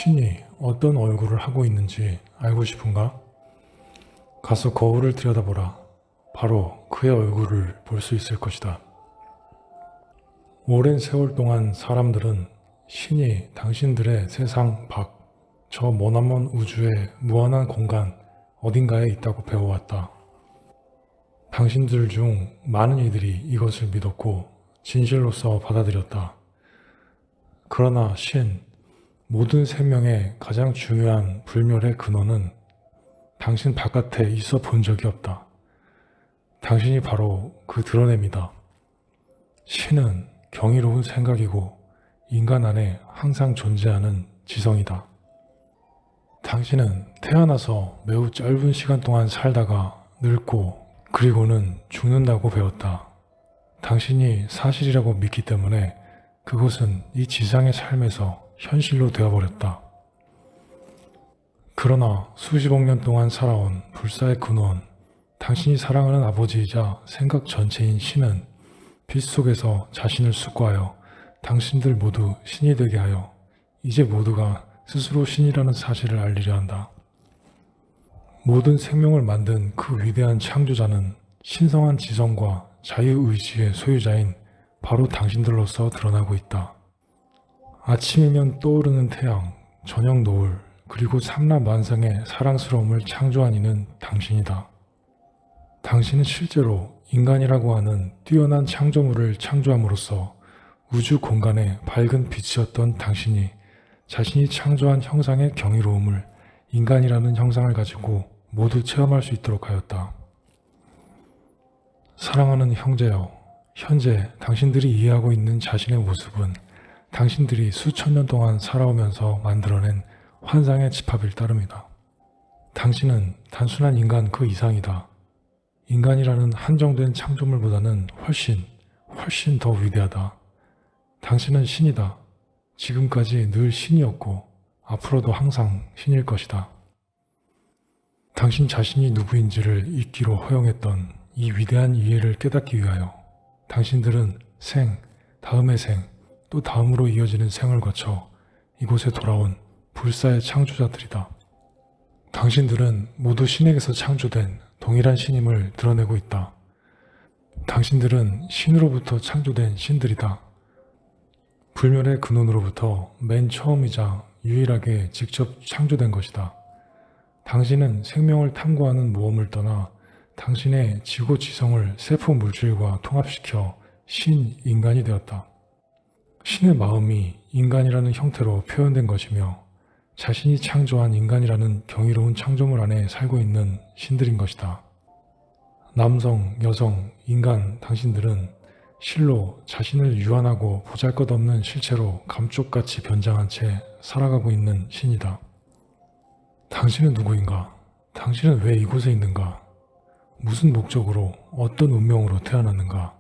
신이 어떤 얼굴을 하고 있는지 알고 싶은가? 가서 거울을 들여다보라. 바로 그의 얼굴을 볼 수 있을 것이다. 오랜 세월 동안 사람들은 신이 당신들의 세상 밖, 저 머나먼 우주의 무한한 공간 어딘가에 있다고 배워왔다. 당신들 중 많은 이들이 이것을 믿었고 진실로서 받아들였다. 그러나 모든 생명의 가장 중요한 불멸의 근원은 당신 바깥에 있어 본 적이 없다. 당신이 바로 그 드러냄이다. 신은 경이로운 생각이고 인간 안에 항상 존재하는 지성이다. 당신은 태어나서 매우 짧은 시간 동안 살다가 늙고 그리고는 죽는다고 배웠다. 당신이 사실이라고 믿기 때문에 그것은 이 지상의 삶에서 현실로 되어버렸다. 그러나 수십억 년 동안 살아온 불사의 근원, 당신이 사랑하는 아버지이자 생각 전체인 신은 빛 속에서 자신을 숙고하여 당신들 모두 신이 되게 하여 이제 모두가 스스로 신이라는 사실을 알리려 한다. 모든 생명을 만든 그 위대한 창조자는 신성한 지성과 자유의지의 소유자인 바로 당신들로서 드러나고 있다. 아침이면 떠오르는 태양, 저녁 노을, 그리고 삼라만상의 사랑스러움을 창조한 이는 당신이다. 당신은 실제로 인간이라고 하는 뛰어난 창조물을 창조함으로써 우주 공간의 밝은 빛이었던 당신이 자신이 창조한 형상의 경이로움을 인간이라는 형상을 가지고 모두 체험할 수 있도록 하였다. 사랑하는 형제여, 현재 당신들이 이해하고 있는 자신의 모습은 당신들이 수천 년 동안 살아오면서 만들어낸 환상의 집합일 따름이다. 당신은 단순한 인간 그 이상이다. 인간이라는 한정된 창조물보다는 훨씬 더 위대하다. 당신은 신이다. 지금까지 늘 신이었고 앞으로도 항상 신일 것이다. 당신 자신이 누구인지를 잊기로 허용했던 이 위대한 이해를 깨닫기 위하여 당신들은 다음의 또 다음으로 이어지는 생을 거쳐 이곳에 돌아온 불사의 창조자들이다. 당신들은 모두 신에게서 창조된 동일한 신임을 드러내고 있다. 당신들은 신으로부터 창조된 신들이다. 불멸의 근원으로부터 맨 처음이자 유일하게 직접 창조된 것이다. 당신은 생명을 탐구하는 모험을 떠나 당신의 지고 지성을 세포 물질과 통합시켜 신인간이 되었다. 신의 마음이 인간이라는 형태로 표현된 것이며 자신이 창조한 인간이라는 경이로운 창조물 안에 살고 있는 신들인 것이다. 남성, 여성, 인간, 당신들은 실로 자신을 유한하고 보잘것없는 실체로 감쪽같이 변장한 채 살아가고 있는 신이다. 당신은 누구인가? 당신은 왜 이곳에 있는가? 무슨 목적으로 어떤 운명으로 태어났는가?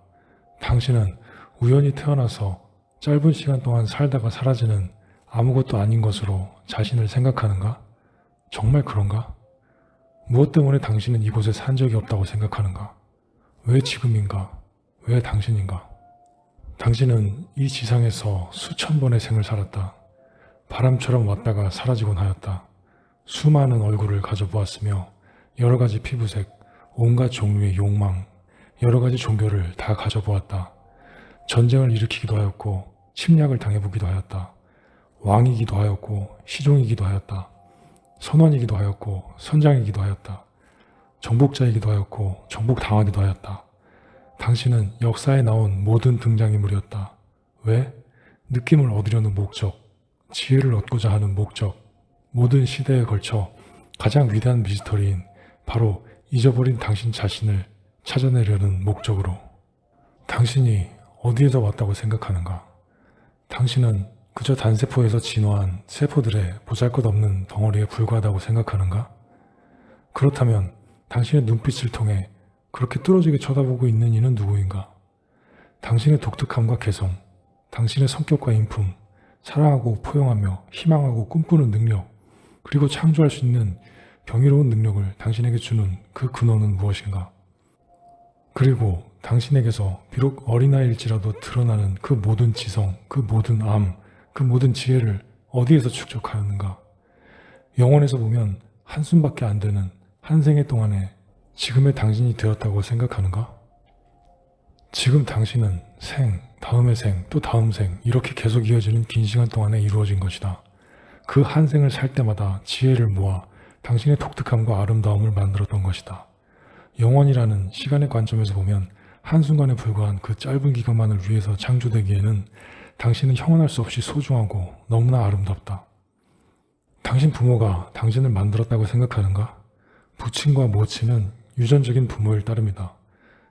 당신은 우연히 태어나서 짧은 시간 동안 살다가 사라지는 아무것도 아닌 것으로 자신을 생각하는가? 정말 그런가? 무엇 때문에 당신은 이곳에 산 적이 없다고 생각하는가? 왜 지금인가? 왜 당신인가? 당신은 이 지상에서 수천 번의 생을 살았다. 바람처럼 왔다가 사라지곤 하였다. 수많은 얼굴을 가져보았으며 여러 가지 피부색, 온갖 종류의 욕망, 여러 가지 종교를 다 가져보았다. 전쟁을 일으키기도 하였고 침략을 당해보기도 하였다. 왕이기도 하였고 시종이기도 하였다. 선원이기도 하였고 선장이기도 하였다. 정복자이기도 하였고 정복당하기도 하였다. 당신은 역사에 나온 모든 등장인물이었다. 왜? 느낌을 얻으려는 목적, 지혜를 얻고자 하는 목적, 모든 시대에 걸쳐 가장 위대한 미스터리인 바로 잊어버린 당신 자신을 찾아내려는 목적으로. 당신이 어디에서 왔다고 생각하는가? 당신은 그저 단세포에서 진화한 세포들의 보잘것없는 덩어리에 불과하다고 생각하는가? 그렇다면 당신의 눈빛을 통해 그렇게 뚫어지게 쳐다보고 있는 이는 누구인가? 당신의 독특함과 개성, 당신의 성격과 인품, 사랑하고 포용하며 희망하고 꿈꾸는 능력, 그리고 창조할 수 있는 경이로운 능력을 당신에게 주는 그 근원은 무엇인가? 그리고 당신에게서 비록 어린아이일지라도 드러나는 그 모든 지성, 그 모든 암, 그 모든 지혜를 어디에서 축적하였는가? 영원에서 보면 한숨밖에 안 되는 한 생애 동안에 지금의 당신이 되었다고 생각하는가? 지금 당신은 생, 다음의 생, 또 다음 생 이렇게 계속 이어지는 긴 시간 동안에 이루어진 것이다. 그 한 생을 살 때마다 지혜를 모아 당신의 독특함과 아름다움을 만들었던 것이다. 영원이라는 시간의 관점에서 보면 한순간에 불과한 그 짧은 기간만을 위해서 창조되기에는 당신은 형언할 수 없이 소중하고 너무나 아름답다. 당신 부모가 당신을 만들었다고 생각하는가? 부친과 모친은 유전적인 부모일 따름이다.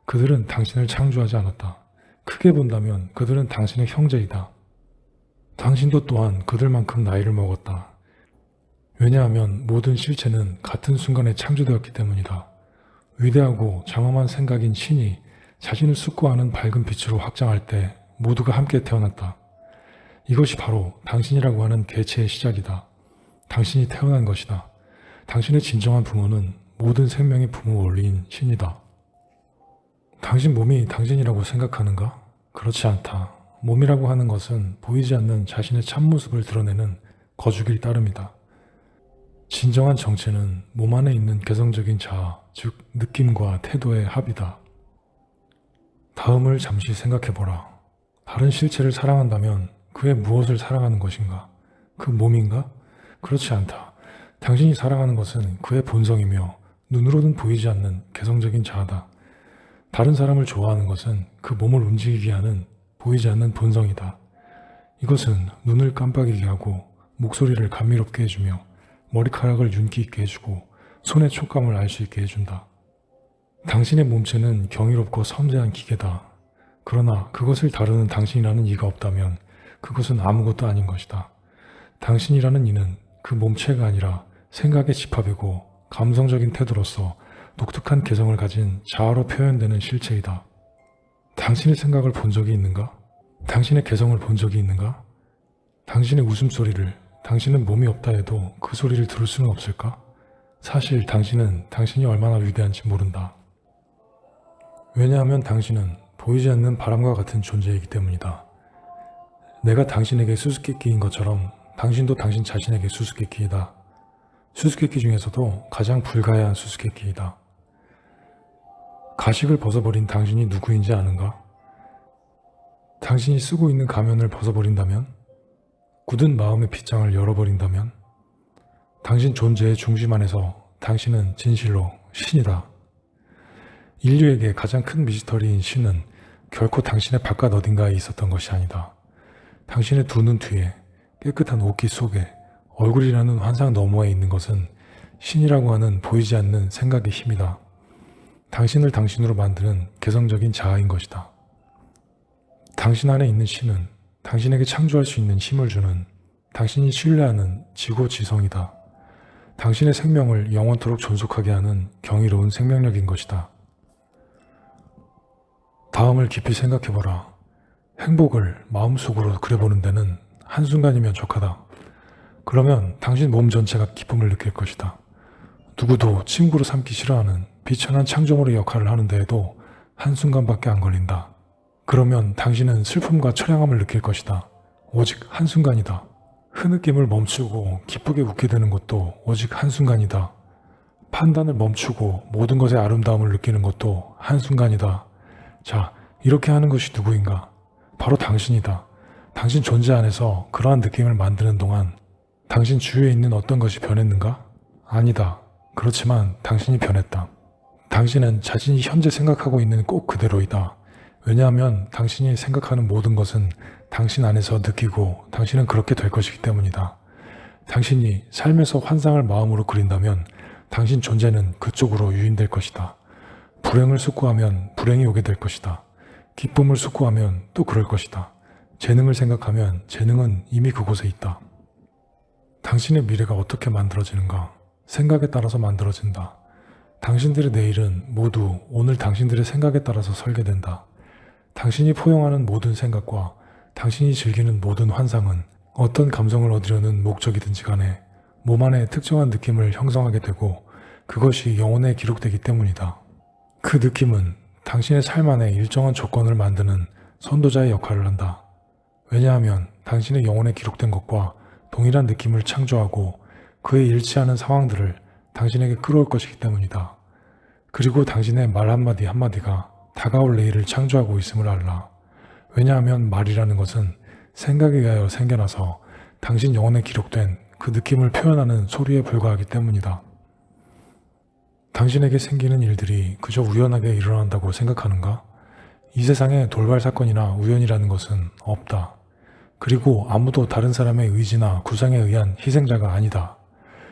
그들은 당신을 창조하지 않았다. 크게 본다면 그들은 당신의 형제이다. 당신도 또한 그들만큼 나이를 먹었다. 왜냐하면 모든 실체는 같은 순간에 창조되었기 때문이다. 위대하고 장엄한 생각인 신이 자신을 숙고하는 밝은 빛으로 확장할 때 모두가 함께 태어났다. 이것이 바로 당신이라고 하는 개체의 시작이다. 당신이 태어난 것이다. 당신의 진정한 부모는 모든 생명의 부모 원리인 신이다. 당신 몸이 당신이라고 생각하는가? 그렇지 않다. 몸이라고 하는 것은 보이지 않는 자신의 참모습을 드러내는 거죽일 따름이다. 진정한 정체는 몸 안에 있는 개성적인 자아, 즉 느낌과 태도의 합이다. 다음을 잠시 생각해보라. 다른 실체를 사랑한다면 그의 무엇을 사랑하는 것인가? 그 몸인가? 그렇지 않다. 당신이 사랑하는 것은 그의 본성이며 눈으로는 보이지 않는 개성적인 자아다. 다른 사람을 좋아하는 것은 그 몸을 움직이게 하는 보이지 않는 본성이다. 이것은 눈을 깜빡이게 하고 목소리를 감미롭게 해주며 머리카락을 윤기 있게 해주고 손의 촉감을 알 수 있게 해준다. 당신의 몸체는 경이롭고 섬세한 기계다. 그러나 그것을 다루는 당신이라는 이가 없다면 그것은 아무것도 아닌 것이다. 당신이라는 이는 그 몸체가 아니라 생각의 집합이고 감성적인 태도로서 독특한 개성을 가진 자아로 표현되는 실체이다. 당신의 생각을 본 적이 있는가? 당신의 개성을 본 적이 있는가? 당신의 웃음소리를, 당신은 몸이 없다 해도 그 소리를 들을 수는 없을까? 사실 당신은 당신이 얼마나 위대한지 모른다. 왜냐하면 당신은 보이지 않는 바람과 같은 존재이기 때문이다. 내가 당신에게 수수께끼인 것처럼 당신도 당신 자신에게 수수께끼이다. 수수께끼 중에서도 가장 불가야한 수수께끼이다. 가식을 벗어버린 당신이 누구인지 아는가? 당신이 쓰고 있는 가면을 벗어버린다면? 굳은 마음의 빗장을 열어버린다면? 당신 존재의 중심 안에서 당신은 진실로 신이다. 인류에게 가장 큰 미스터리인 신은 결코 당신의 바깥 어딘가에 있었던 것이 아니다. 당신의 두 눈 뒤에 깨끗한 옷깃 속에 얼굴이라는 환상 너머에 있는 것은 신이라고 하는 보이지 않는 생각의 힘이다. 당신을 당신으로 만드는 개성적인 자아인 것이다. 당신 안에 있는 신은 당신에게 창조할 수 있는 힘을 주는 당신이 신뢰하는 지고지성이다. 당신의 생명을 영원토록 존속하게 하는 경이로운 생명력인 것이다. 다음을 깊이 생각해보라. 행복을 마음속으로 그려보는 데는 한순간이면 족하다. 그러면 당신 몸 전체가 기쁨을 느낄 것이다. 누구도 친구로 삼기 싫어하는 비천한 창조물의 역할을 하는 데에도 한순간밖에 안 걸린다. 그러면 당신은 슬픔과 처량함을 느낄 것이다. 오직 한순간이다. 흐느낌을 멈추고 기쁘게 웃게 되는 것도 오직 한순간이다. 판단을 멈추고 모든 것의 아름다움을 느끼는 것도 한순간이다. 자, 이렇게 하는 것이 누구인가? 바로 당신이다. 당신 존재 안에서 그러한 느낌을 만드는 동안 당신 주위에 있는 어떤 것이 변했는가? 아니다. 그렇지만 당신이 변했다. 당신은 자신이 현재 생각하고 있는 꼭 그대로이다. 왜냐하면 당신이 생각하는 모든 것은 당신 안에서 느끼고 당신은 그렇게 될 것이기 때문이다. 당신이 삶에서 환상을 마음으로 그린다면 당신 존재는 그쪽으로 유인될 것이다. 불행을 숙고하면 불행이 오게 될 것이다. 기쁨을 숙고하면 또 그럴 것이다. 재능을 생각하면 재능은 이미 그곳에 있다. 당신의 미래가 어떻게 만들어지는가? 생각에 따라서 만들어진다. 당신들의 내일은 모두 오늘 당신들의 생각에 따라서 설계된다. 당신이 포용하는 모든 생각과 당신이 즐기는 모든 환상은 어떤 감성을 얻으려는 목적이든지 간에 몸 안에 특정한 느낌을 형성하게 되고 그것이 영혼에 기록되기 때문이다. 그 느낌은 당신의 삶 안에 일정한 조건을 만드는 선도자의 역할을 한다. 왜냐하면 당신의 영혼에 기록된 것과 동일한 느낌을 창조하고 그에 일치하는 상황들을 당신에게 끌어올 것이기 때문이다. 그리고 당신의 말 한마디 한마디가 다가올 내일을 창조하고 있음을 알라. 왜냐하면 말이라는 것은 생각에 의하여 생겨나서 당신 영혼에 기록된 그 느낌을 표현하는 소리에 불과하기 때문이다. 당신에게 생기는 일들이 그저 우연하게 일어난다고 생각하는가? 이 세상에 돌발 사건이나 우연이라는 것은 없다. 그리고 아무도 다른 사람의 의지나 구상에 의한 희생자가 아니다.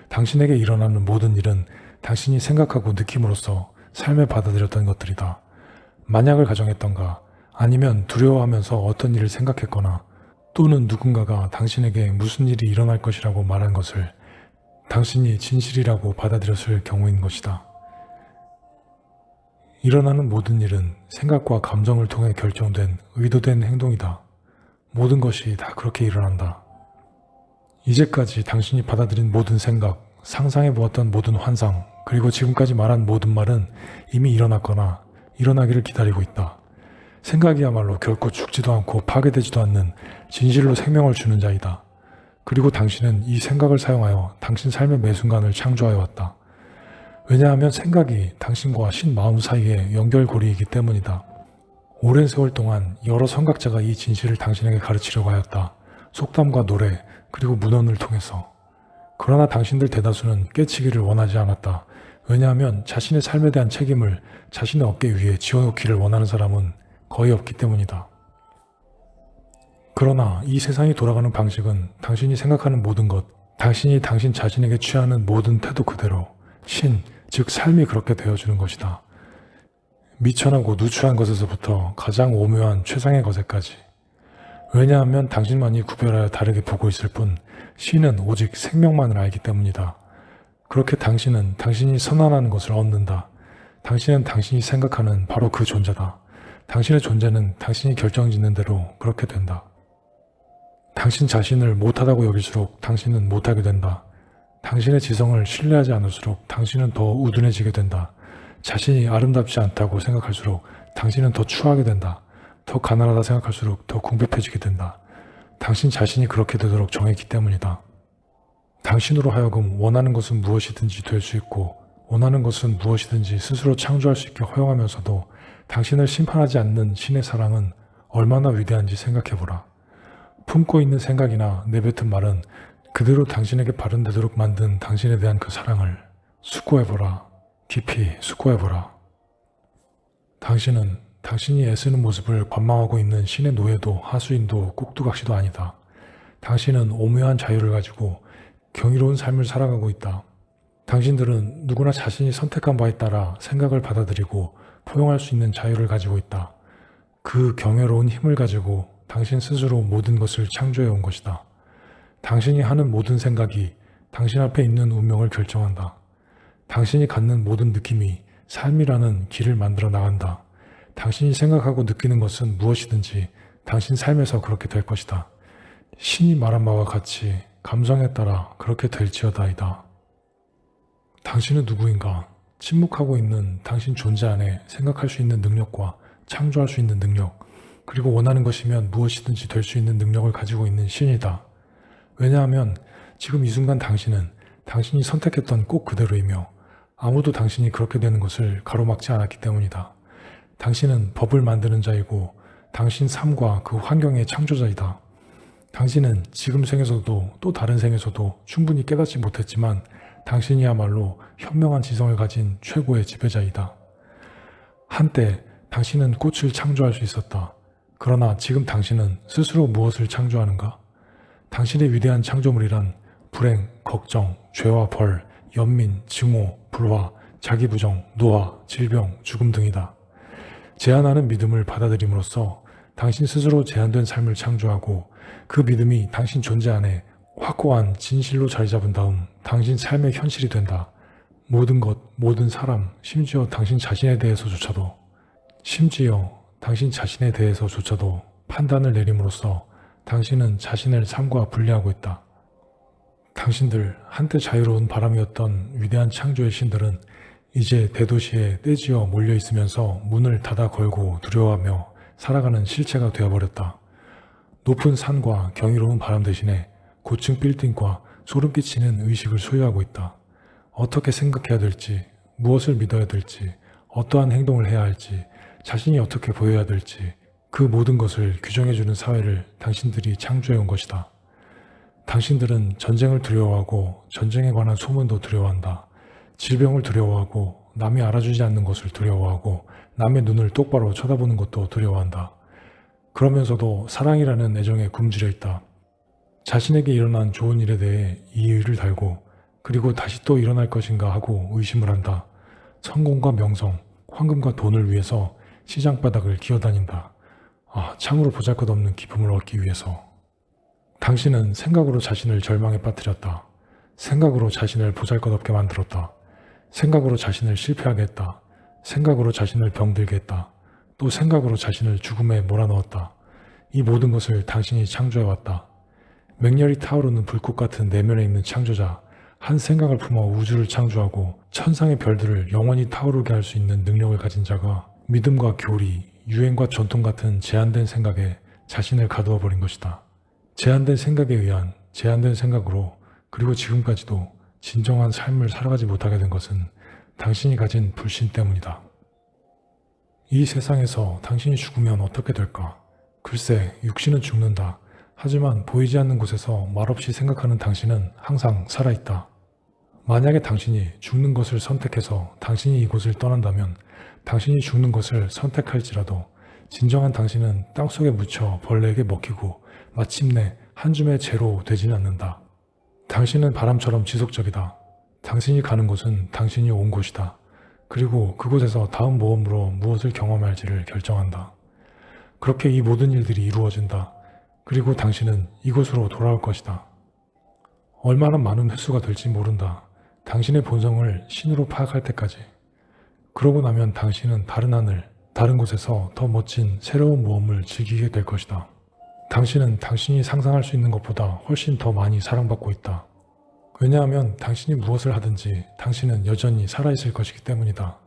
당신에게 일어나는 모든 일은 당신이 생각하고 느낌으로써 삶에 받아들였던 것들이다. 만약을 가정했던가 아니면 두려워하면서 어떤 일을 생각했거나 또는 누군가가 당신에게 무슨 일이 일어날 것이라고 말한 것을 당신이 진실이라고 받아들였을 경우인 것이다. 일어나는 모든 일은 생각과 감정을 통해 결정된 의도된 행동이다. 모든 것이 다 그렇게 일어난다. 이제까지 당신이 받아들인 모든 생각, 상상해보았던 모든 환상, 그리고 지금까지 말한 모든 말은 이미 일어났거나 일어나기를 기다리고 있다. 생각이야말로 결코 죽지도 않고 파괴되지도 않는 진실로 생명을 주는 자이다. 그리고 당신은 이 생각을 사용하여 당신 삶의 매 순간을 창조하여 왔다. 왜냐하면 생각이 당신과 신마음 사이의 연결고리이기 때문이다. 오랜 세월 동안 여러 선각자가 이 진실을 당신에게 가르치려고 하였다. 속담과 노래, 그리고 문헌을 통해서. 그러나 당신들 대다수는 깨치기를 원하지 않았다. 왜냐하면 자신의 삶에 대한 책임을 자신의 어깨 위에 지어놓기를 원하는 사람은 거의 없기 때문이다. 그러나 이 세상이 돌아가는 방식은 당신이 생각하는 모든 것, 당신이 당신 자신에게 취하는 모든 태도 그대로 즉 삶이 그렇게 되어주는 것이다. 미천하고 누추한 것에서부터 가장 오묘한 최상의 것에까지. 왜냐하면 당신만이 구별하여 다르게 보고 있을 뿐 신은 오직 생명만을 알기 때문이다. 그렇게 당신은 당신이 선언하는 것을 얻는다. 당신은 당신이 생각하는 바로 그 존재다. 당신의 존재는 당신이 결정짓는 대로 그렇게 된다. 당신 자신을 못하다고 여길수록 당신은 못하게 된다. 당신의 지성을 신뢰하지 않을수록 당신은 더 우둔해지게 된다. 자신이 아름답지 않다고 생각할수록 당신은 더 추하게 된다. 더 가난하다 생각할수록 더 궁핍해지게 된다. 당신 자신이 그렇게 되도록 정했기 때문이다. 당신으로 하여금 원하는 것은 무엇이든지 될 수 있고 원하는 것은 무엇이든지 스스로 창조할 수 있게 허용하면서도 당신을 심판하지 않는 신의 사랑은 얼마나 위대한지 생각해보라. 품고 있는 생각이나 내뱉은 말은 그대로 당신에게 발현되도록 만든 당신에 대한 그 사랑을 숙고해보라. 깊이 숙고해보라. 당신은 당신이 애쓰는 모습을 관망하고 있는 신의 노예도 하수인도 꼭두각시도 아니다. 당신은 오묘한 자유를 가지고 경이로운 삶을 살아가고 있다. 당신들은 누구나 자신이 선택한 바에 따라 생각을 받아들이고 포용할 수 있는 자유를 가지고 있다. 그 경외로운 힘을 가지고 당신 스스로 모든 것을 창조해 온 것이다. 당신이 하는 모든 생각이 당신 앞에 있는 운명을 결정한다. 당신이 갖는 모든 느낌이 삶이라는 길을 만들어 나간다. 당신이 생각하고 느끼는 것은 무엇이든지 당신 삶에서 그렇게 될 것이다. 신이 말한 바와 같이 감성에 따라 그렇게 될지어다이다. 당신은 누구인가? 침묵하고 있는 당신 존재 안에 생각할 수 있는 능력과 창조할 수 있는 능력, 그리고 원하는 것이면 무엇이든지 될 수 있는 능력을 가지고 있는 신이다. 왜냐하면 지금 이 순간 당신은 당신이 선택했던 꼭 그대로이며 아무도 당신이 그렇게 되는 것을 가로막지 않았기 때문이다. 당신은 법을 만드는 자이고 당신 삶과 그 환경의 창조자이다. 당신은 지금 생에서도 또 다른 생에서도 충분히 깨닫지 못했지만 당신이야말로 현명한 지성을 가진 최고의 지배자이다. 한때 당신은 꽃을 창조할 수 있었다. 그러나 지금 당신은 스스로 무엇을 창조하는가? 당신의 위대한 창조물이란 불행, 걱정, 죄와 벌, 연민, 증오, 불화, 자기부정, 노화, 질병, 죽음 등이다. 제한하는 믿음을 받아들임으로써 당신 스스로 제한된 삶을 창조하고 그 믿음이 당신 존재 안에 확고한 진실로 자리 잡은 다음 당신 삶의 현실이 된다. 모든 것, 모든 사람, 심지어 당신 자신에 대해서조차도 판단을 내림으로써 당신은 자신을 삶과 분리하고 있다. 당신들, 한때 자유로운 바람이었던 위대한 창조의 신들은 이제 대도시에 떼지어 몰려있으면서 문을 닫아 걸고 두려워하며 살아가는 실체가 되어버렸다. 높은 산과 경이로운 바람 대신에 고층 빌딩과 소름 끼치는 의식을 소유하고 있다. 어떻게 생각해야 될지, 무엇을 믿어야 될지, 어떠한 행동을 해야 할지, 자신이 어떻게 보여야 될지, 그 모든 것을 규정해주는 사회를 당신들이 창조해온 것이다. 당신들은 전쟁을 두려워하고 전쟁에 관한 소문도 두려워한다. 질병을 두려워하고 남이 알아주지 않는 것을 두려워하고 남의 눈을 똑바로 쳐다보는 것도 두려워한다. 그러면서도 사랑이라는 애정에 굶주려 있다. 자신에게 일어난 좋은 일에 대해 이의를 달고 그리고 다시 또 일어날 것인가 하고 의심을 한다. 성공과 명성, 황금과 돈을 위해서 시장 바닥을 기어다닌다. 참으로 보잘것없는 기쁨을 얻기 위해서. 당신은 생각으로 자신을 절망에 빠뜨렸다. 생각으로 자신을 보잘것없게 만들었다. 생각으로 자신을 실패하게 했다. 생각으로 자신을 병들게 했다. 또 생각으로 자신을 죽음에 몰아넣었다. 이 모든 것을 당신이 창조해왔다. 맹렬히 타오르는 불꽃 같은 내면에 있는 창조자, 한 생각을 품어 우주를 창조하고 천상의 별들을 영원히 타오르게 할 수 있는 능력을 가진 자가 믿음과 교리, 유행과 전통 같은 제한된 생각에 자신을 가두어 버린 것이다. 제한된 생각에 의한 제한된 생각으로 그리고 지금까지도 진정한 삶을 살아가지 못하게 된 것은 당신이 가진 불신 때문이다. 이 세상에서 당신이 죽으면 어떻게 될까? 글쎄, 육신은 죽는다. 하지만 보이지 않는 곳에서 말없이 생각하는 당신은 항상 살아있다. 만약에 당신이 죽는 것을 선택해서 당신이 이곳을 떠난다면 당신이 죽는 것을 선택할지라도 진정한 당신은 땅속에 묻혀 벌레에게 먹히고 마침내 한 줌의 재로 되지는 않는다. 당신은 바람처럼 지속적이다. 당신이 가는 곳은 당신이 온 곳이다. 그리고 그곳에서 다음 모험으로 무엇을 경험할지를 결정한다. 그렇게 이 모든 일들이 이루어진다. 그리고 당신은 이곳으로 돌아올 것이다. 얼마나 많은 횟수가 될지 모른다. 당신의 본성을 신으로 파악할 때까지. 그러고 나면 당신은 다른 하늘, 다른 곳에서 더 멋진 새로운 모험을 즐기게 될 것이다. 당신은 당신이 상상할 수 있는 것보다 훨씬 더 많이 사랑받고 있다. 왜냐하면 당신이 무엇을 하든지 당신은 여전히 살아있을 것이기 때문이다.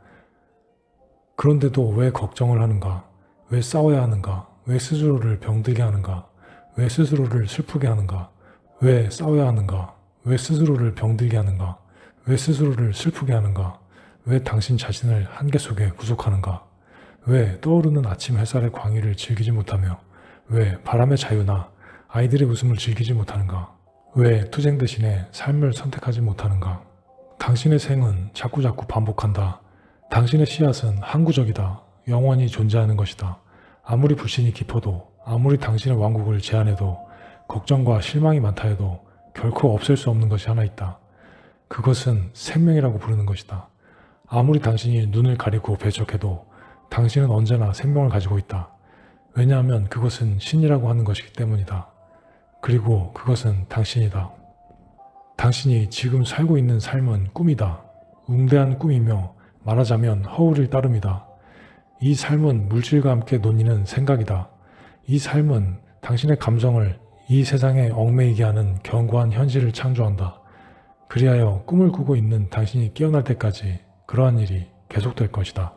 그런데도 왜 걱정을 하는가? 왜 싸워야 하는가? 왜 스스로를 병들게 하는가? 왜 스스로를 슬프게 하는가? 왜 싸워야 하는가? 왜 스스로를 병들게 하는가? 왜 스스로를 슬프게 하는가? 왜 당신 자신을 한계 속에 구속하는가? 왜 떠오르는 아침 햇살의 광의를 즐기지 못하며 왜 바람의 자유나 아이들의 웃음을 즐기지 못하는가? 왜 투쟁 대신에 삶을 선택하지 못하는가? 당신의 생은 자꾸자꾸 반복한다. 당신의 씨앗은 항구적이다. 영원히 존재하는 것이다. 아무리 불신이 깊어도 아무리 당신의 왕국을 제한해도 걱정과 실망이 많다 해도 결코 없앨 수 없는 것이 하나 있다. 그것은 생명이라고 부르는 것이다. 아무리 당신이 눈을 가리고 배척해도 당신은 언제나 생명을 가지고 있다. 왜냐하면 그것은 신이라고 하는 것이기 때문이다. 그리고 그것은 당신이다. 당신이 지금 살고 있는 삶은 꿈이다. 웅대한 꿈이며 말하자면 허울일 따름이다. 이 삶은 물질과 함께 논의는 생각이다. 이 삶은 당신의 감정을 이 세상에 얽매이게 하는 견고한 현실을 창조한다. 그리하여 꿈을 꾸고 있는 당신이 깨어날 때까지 그러한 일이 계속될 것이다.